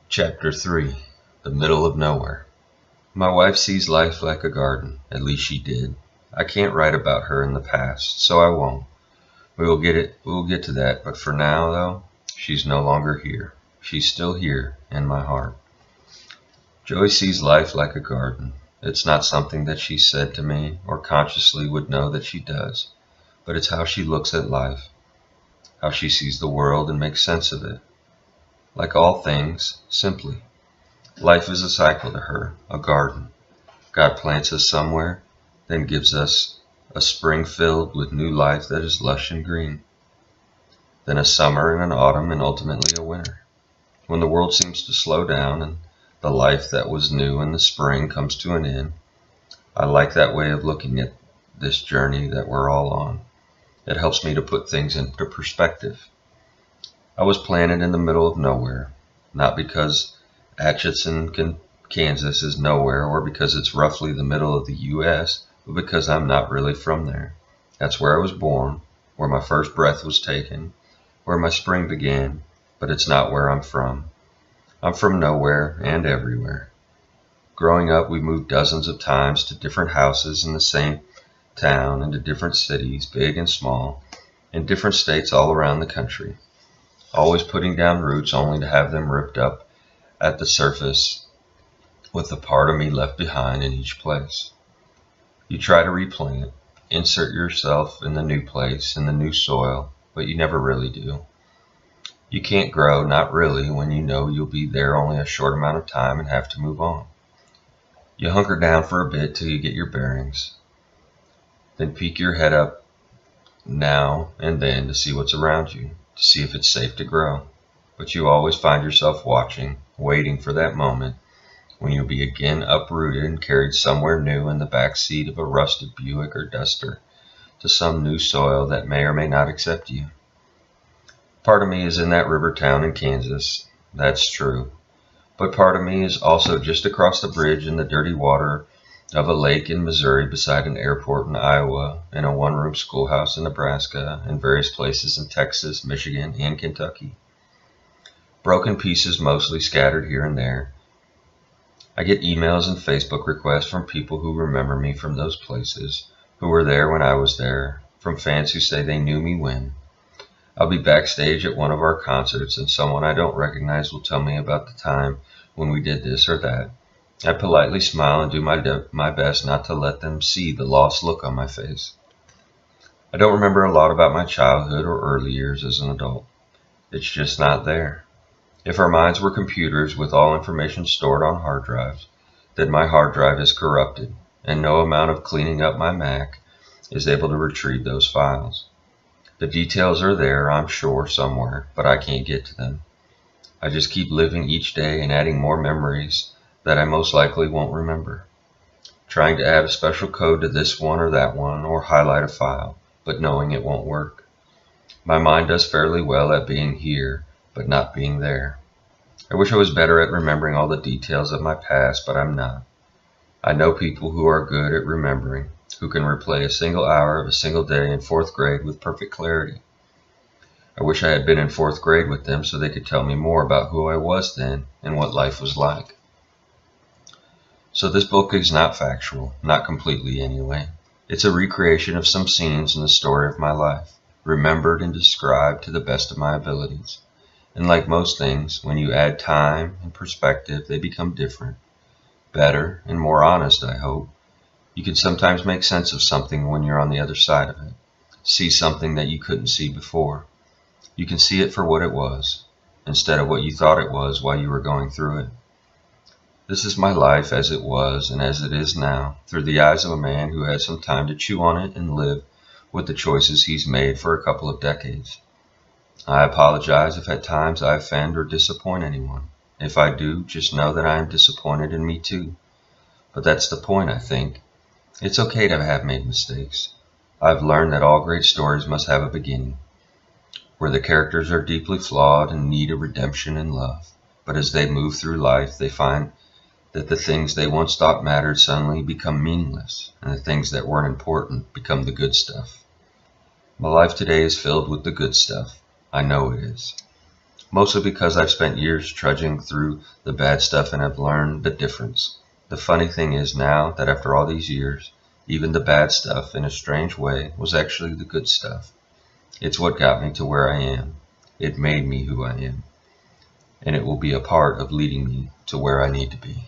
Chapter 3 The Middle of Nowhere. My wife sees life like a garden, at least she did. I can't write about her in the past, so I won't. We will get to that, but for now, though, she's no longer here. She's still here, in my heart. Joey sees life like a garden. It's not something that she said to me, or consciously would know that she does, but it's how she looks at life, how she sees the world and makes sense of it. Like all things, simply. Life is a cycle to her, a garden. God plants us somewhere, then gives us a spring filled with new life that is lush and green. Then a summer and an autumn and ultimately a winter. When the world seems to slow down and the life that was new in the spring comes to an end, I like that way of looking at this journey that we're all on. It helps me to put things into perspective. I was planted in the middle of nowhere, not because Atchison, Kansas is nowhere or because it's roughly the middle of the U.S., but because I'm not really from there. That's where I was born, where my first breath was taken, where my spring began, but it's not where I'm from. I'm from nowhere and everywhere. Growing up, we moved dozens of times to different houses in the same town and to different cities, big and small, in different states all around the country. Always putting down roots only to have them ripped up at the surface with a part of me left behind in each place. You try to replant, insert yourself in the new place, in the new soil, but you never really do. You can't grow, not really, when you know you'll be there only a short amount of time and have to move on. You hunker down for a bit till you get your bearings, then peek your head up now and then to see what's around you, to see if it's safe to grow. But you always find yourself watching, waiting for that moment when you'll be again uprooted and carried somewhere new in the back seat of a rusted Buick or Duster to some new soil that may or may not accept you. Part of me is in that river town in Kansas, that's true. But part of me is also just across the bridge in the dirty water of a lake in Missouri beside an airport in Iowa, in a one-room schoolhouse in Nebraska, and various places in Texas, Michigan, and Kentucky. Broken pieces mostly scattered here and there. I get emails and Facebook requests from people who remember me from those places, who were there when I was there, from fans who say they knew me when. I'll be backstage at one of our concerts and someone I don't recognize will tell me about the time when we did this or that. I politely smile and do my best not to let them see the lost look on my face. I don't remember a lot about my childhood or early years as an adult. It's just not there. If our minds were computers with all information stored on hard drives, then my hard drive is corrupted, and no amount of cleaning up my Mac is able to retrieve those files. The details are there, I'm sure, somewhere, but I can't get to them. I just keep living each day and adding more memories that I most likely won't remember. Trying to add a special code to this one or that one, or highlight a file, but knowing it won't work. My mind does fairly well at being here, but not being there. I wish I was better at remembering all the details of my past, but I'm not. I know people who are good at remembering, who can replay a single hour of a single day in 4th grade with perfect clarity. I wish I had been in 4th grade with them so they could tell me more about who I was then and what life was like. So this book is not factual, not completely anyway. It's a recreation of some scenes in the story of my life, remembered and described to the best of my abilities. And like most things, when you add time and perspective, they become different, better, and more honest, I hope. You can sometimes make sense of something when you're on the other side of it, see something that you couldn't see before. You can see it for what it was, instead of what you thought it was while you were going through it. This is my life as it was and as it is now, through the eyes of a man who had some time to chew on it and live with the choices he's made for a couple of decades. I apologize if at times I offend or disappoint anyone. If I do, just know that I am disappointed in me too. But that's the point, I think. It's okay to have made mistakes. I've learned that all great stories must have a beginning, where the characters are deeply flawed and need a redemption and love. But as they move through life, they find that the things they once thought mattered suddenly become meaningless, and the things that weren't important become the good stuff. My life today is filled with the good stuff. I know it is. Mostly because I've spent years trudging through the bad stuff and have learned the difference. The funny thing is now that after all these years, even the bad stuff, in a strange way, was actually the good stuff. It's what got me to where I am. It made me who I am. And it will be a part of leading me to where I need to be.